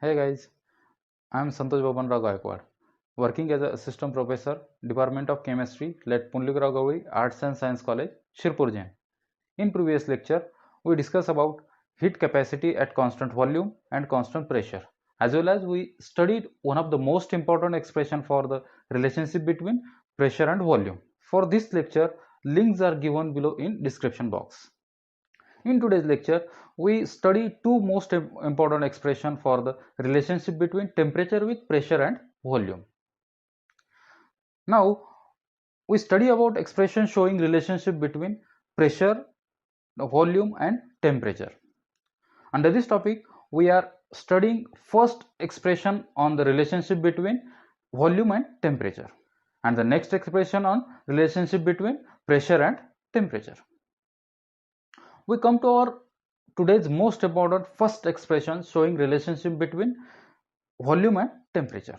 Hey guys, I am Santosh Baban Rao Gaikwad, working as a assistant professor, Department of Chemistry, Let Punlikrao Gauri, Arts and Science College, Shirpur Jain. In previous lecture, we discussed about heat capacity at constant volume and constant pressure, as well as we studied one of the most important expression for the relationship between pressure and volume. For this lecture, links are given below in description box. In today's lecture, we study two most important expression for the relationship between temperature with pressure and volume. Now, we study about expression showing relationship between pressure, volume and temperature. Under this topic, we are studying first expression on the relationship between volume and temperature, and the next expression on relationship between pressure and temperature. We come to our today's most important first expression showing relationship between volume and temperature.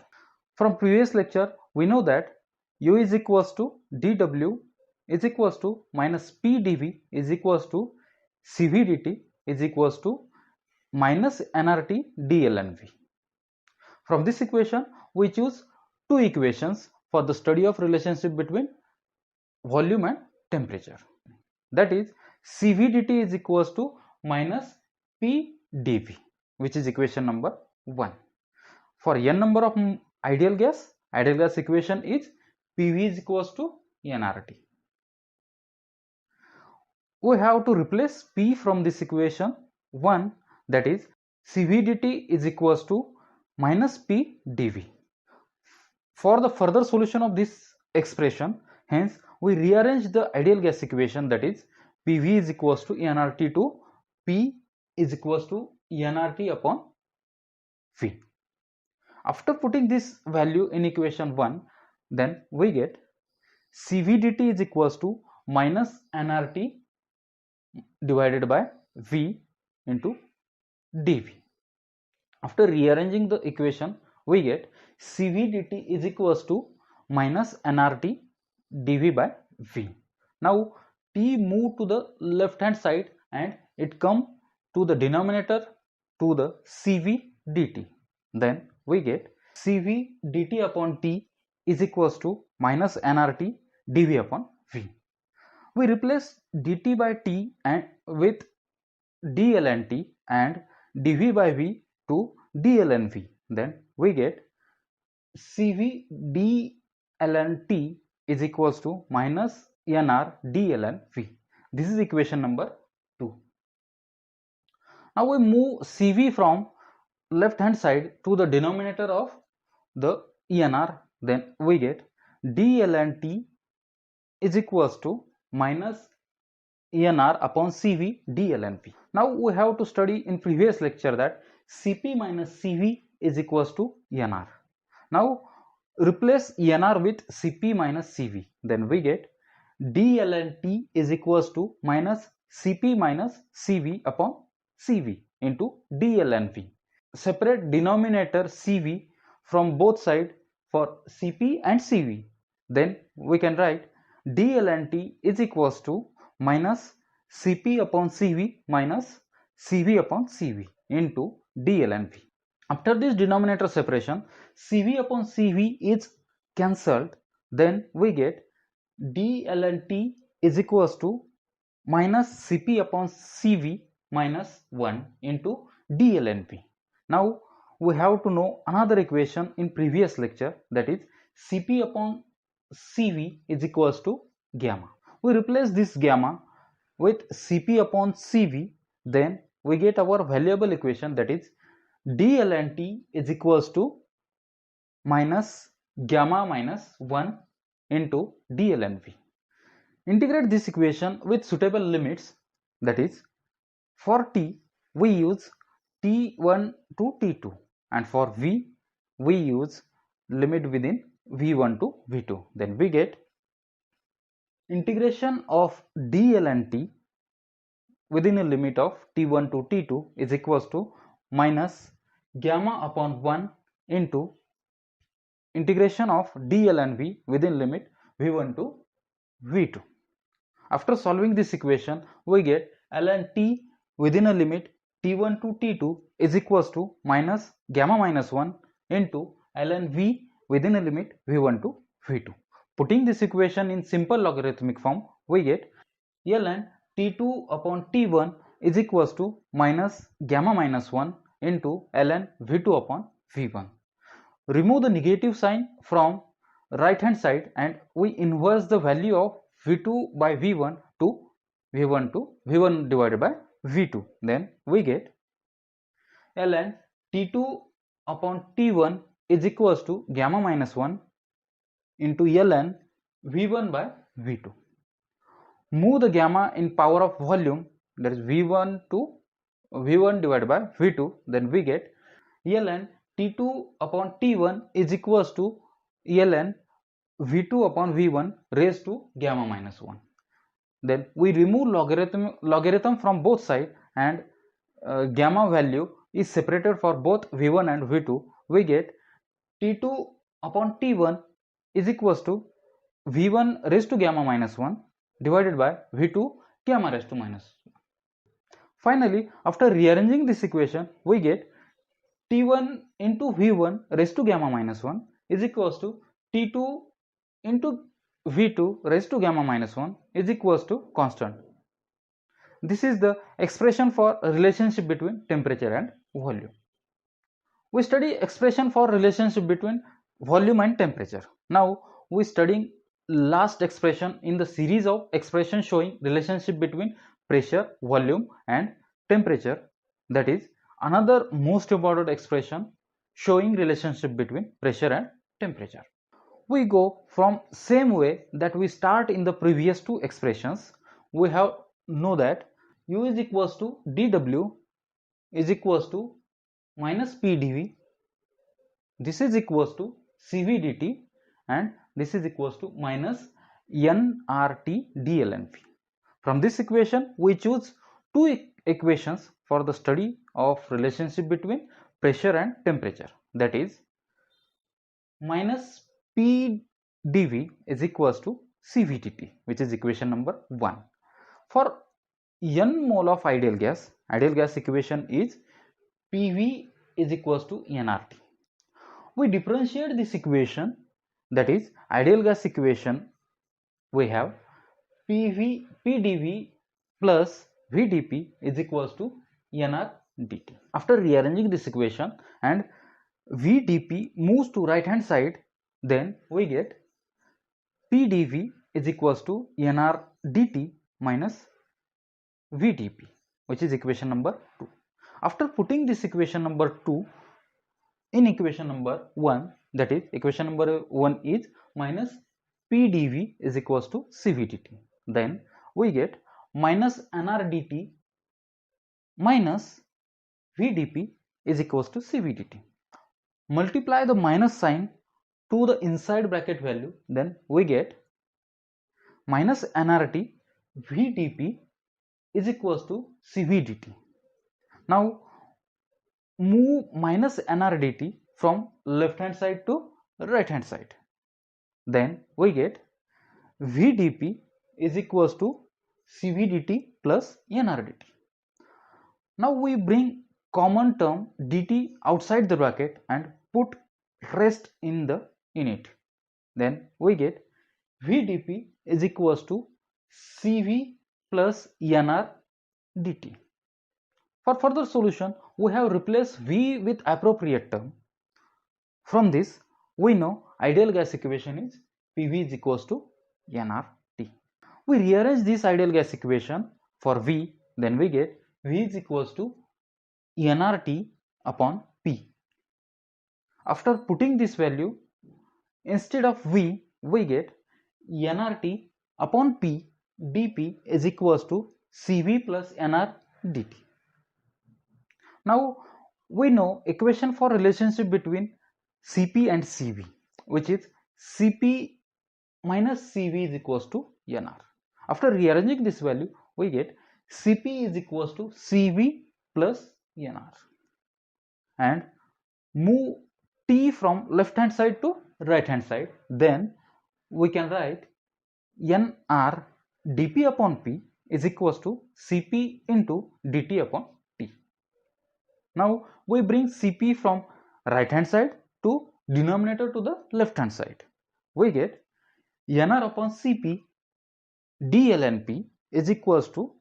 From previous lecture, we know that U is equals to dW is equals to minus PdV is equals to CV dt is equals to minus nRT dlnV. From this equation, we choose two equations for the study of relationship between volume and temperature. That is, CV dt is equals to minus P dV, which is equation number 1. For n number of ideal gas equation is PV is equals to nRT. We have to replace P from this equation 1, that is CV dt is equals to minus P dV. For the further solution of this expression, hence we rearrange the ideal gas equation, that is PV is equals to nRT to P is equals to nRT upon V. After putting this value in equation 1, then we get CV dt is equals to minus nRT divided by V into dV. After rearranging the equation, we get CV dt is equals to minus nRT dV by V. Now T move to the left hand side and it come to the denominator to the CV dt. Then we get CV dt upon T is equals to minus nRT dV upon V. We replace dt by T and with dln and dV by V to dlnV. Then we get CV dln is equals to minus nR dlnV. This is equation number 2. Now we move CV from left hand side to the denominator of the ENR. Then we get dln is equals to minus ENR upon CV dlnV. Now we have to study in previous lecture that Cp minus Cv is equals to ENR. Now replace ENR with Cp minus Cv. Then we get dln is equals to minus Cp minus Cv upon Cv into dlnV. Separate denominator Cv from both sides for Cp and Cv. Then we can write dln is equals to minus Cp upon Cv minus Cv upon Cv into dlnV. After this denominator separation, Cv upon Cv is cancelled. Then we get dln is equals to minus Cp upon Cv minus 1 into dlnV. Now we have to know another equation in previous lecture, that is Cp upon Cv is equals to gamma. We replace this gamma with Cp upon Cv, then we get our valuable equation, that is dln is equals to minus gamma minus 1 into dlnV. Integrate this equation with suitable limits, that is for T we use T1 to T2 and for V we use limit within V1 to V2. Then we get integration of dln within a limit of T1 to T2 is equals to minus gamma upon 1 into integration of dlnV within limit V1 to V2. After solving this equation, we get ln T within a limit T1 to T2 is equals to minus gamma minus 1 into ln V within a limit V1 to V2. Putting this equation in simple logarithmic form, we get ln T2 upon T1 is equals to minus gamma minus 1 into ln V2 upon V1. Remove the negative sign from right hand side and we inverse the value of V2 by V1 to V1 divided by V2. Then we get ln T2 upon T1 is equals to gamma minus 1 into ln V1 by V2. Move the gamma in power of volume, that is V1 to V1 divided by V2, then we get ln T2 upon T1 is equals to ln V2 upon V1 raised to gamma minus 1. Then we remove logarithm from both sides and gamma value is separated for both V1 and V2. We get T2 upon T1 is equals to V1 raised to gamma minus 1 divided by V2 gamma raised to minus 1. Finally, after rearranging this equation, we get T1 into V1 raised to gamma minus 1 is equals to T2 into V2 raised to gamma minus 1 is equals to constant. This is the expression for a relationship between temperature and volume. We study expression for relationship between volume and temperature. Now we studying last expression in the series of expressions showing relationship between pressure, volume and temperature, that is another most important expression showing relationship between pressure and temperature. We go from same way that we start in the previous two expressions. We have know that U is equals to dW is equals to minus PdV, this is equals to CV dt, and this is equals to minus nRT dln V. From this equation we choose two equations for the study of relationship between pressure and temperature, that is minus PdV is equals to CV dt, which is equation number 1. For n mole of ideal gas equation is PV is equals to nRT. We differentiate this equation, that is ideal gas equation. We have PdV plus VdP is equals to nR dt. After rearranging this equation and VdP moves to right hand side, then we get PdV is equals to nR dt minus VdP, which is equation number 2. After putting this equation number 2 in equation number 1, that is equation number 1 is minus PdV is equals to CV dt. Then we get minus nR dt minus VdP is equals to CV dt. Multiply the minus sign to the inside bracket value, then we get minus nRT VdP is equals to CV dt. Now move minus nR dt from left hand side to right hand side, then we get VdP is equals to CV dt plus nR dt. Now we bring common term dt outside the bracket and put rest in it, then we get VdP is equals to CV plus nR dt. For further solution, we have replaced V with appropriate term. From this, we know ideal gas equation is PV is equals to nRT. We rearrange this ideal gas equation for V, then we get V is equals to nRT upon P. After putting this value, instead of V, we get nRT upon P dP is equals to CV plus nR dt. Now we know equation for relationship between Cp and Cv, which is Cp minus Cv is equals to nR. After rearranging this value, we get Cp is equals to Cv plus nR, and move T from left hand side to right hand side, then we can write nR dP upon P is equals to Cp into dt upon T. Now we bring Cp from right hand side to denominator to the left hand side. We get Nr upon Cp d ln P is equals to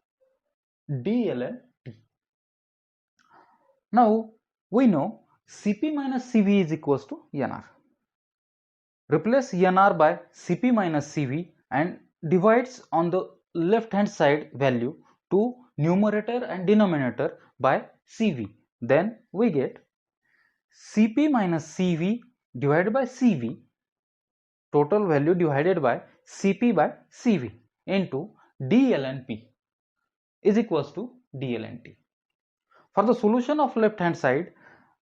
d ln T. Now we know Cp minus Cv is equals to Nr. Replace Nr by Cp minus Cv and divides on the left hand side value to numerator and denominator by Cv. Then we get Cp minus Cv divided by Cv, total value divided by Cp by Cv into d ln P is equals to d ln T. For the solution of left hand side,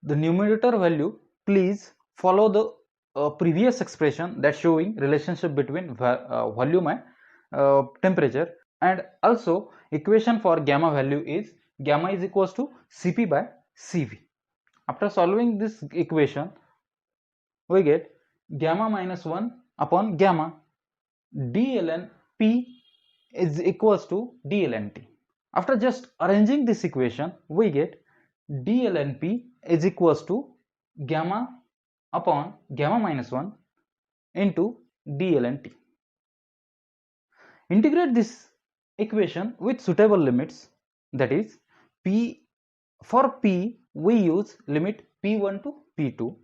the numerator value, please follow the previous expression that showing relationship between volume and temperature, and also equation for gamma value is gamma is equals to Cp by Cv. After solving this equation, we get gamma minus 1 upon gamma d ln P is equals to d ln T. After just arranging this equation, we get d ln P is equals to gamma upon gamma minus 1 into d ln T. Integrate this equation with suitable limits, that is P, for P we use limit P1 to P2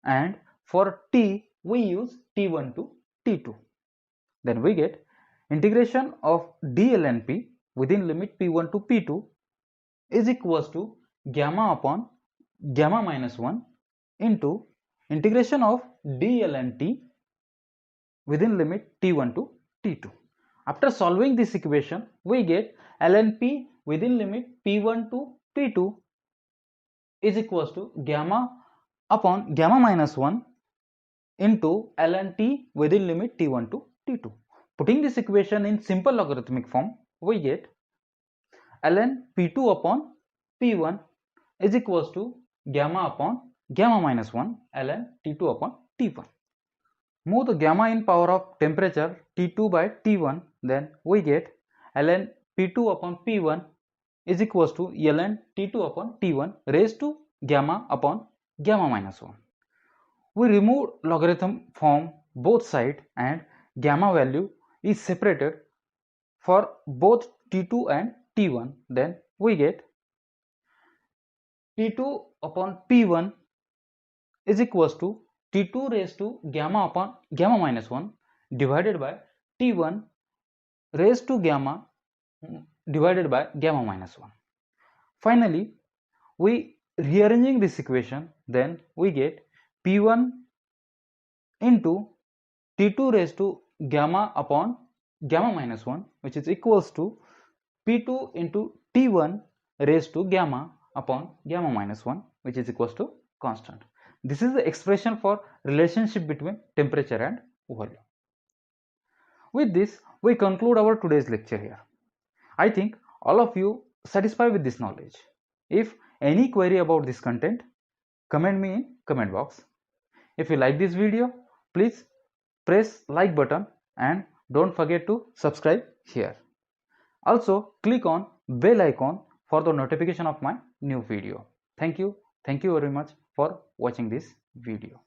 and for T we use T1 to T2. Then we get integration of d ln P within limit P1 to P2 is equals to gamma upon gamma minus 1 into integration of d ln T within limit T1 to T2. After solving this equation, we get ln P within limit P1 to P2 is equals to gamma upon gamma minus 1 into ln T within limit T1 to T2. Putting this equation in simple logarithmic form, we get ln P2 upon P1 is equals to gamma upon gamma minus 1 ln T2 upon T1. Move the gamma in power of temperature T2 by T1, then we get ln P2 upon P1 is equals to ln T2 upon T1 raised to gamma upon gamma minus 1. We remove logarithm from both sides and gamma value is separated for both T2 and T1. Then we get T2 upon P1 is equals to T2 raised to gamma upon gamma minus 1 divided by T1 raised to gamma divided by gamma minus 1. Finally, we rearranging this equation, then we get P1 into T2 raised to gamma upon gamma minus 1, which is equals to P2 into T1 raised to gamma upon gamma minus 1, which is equals to constant. This is the expression for relationship between temperature and volume. With this, we conclude our today's lecture here. I think all of you satisfied with this knowledge. If any query about this content, comment me in comment box. If you like this video, please press like button and don't forget to subscribe here. Also click on bell icon for the notification of my new video. Thank you very much for watching this video.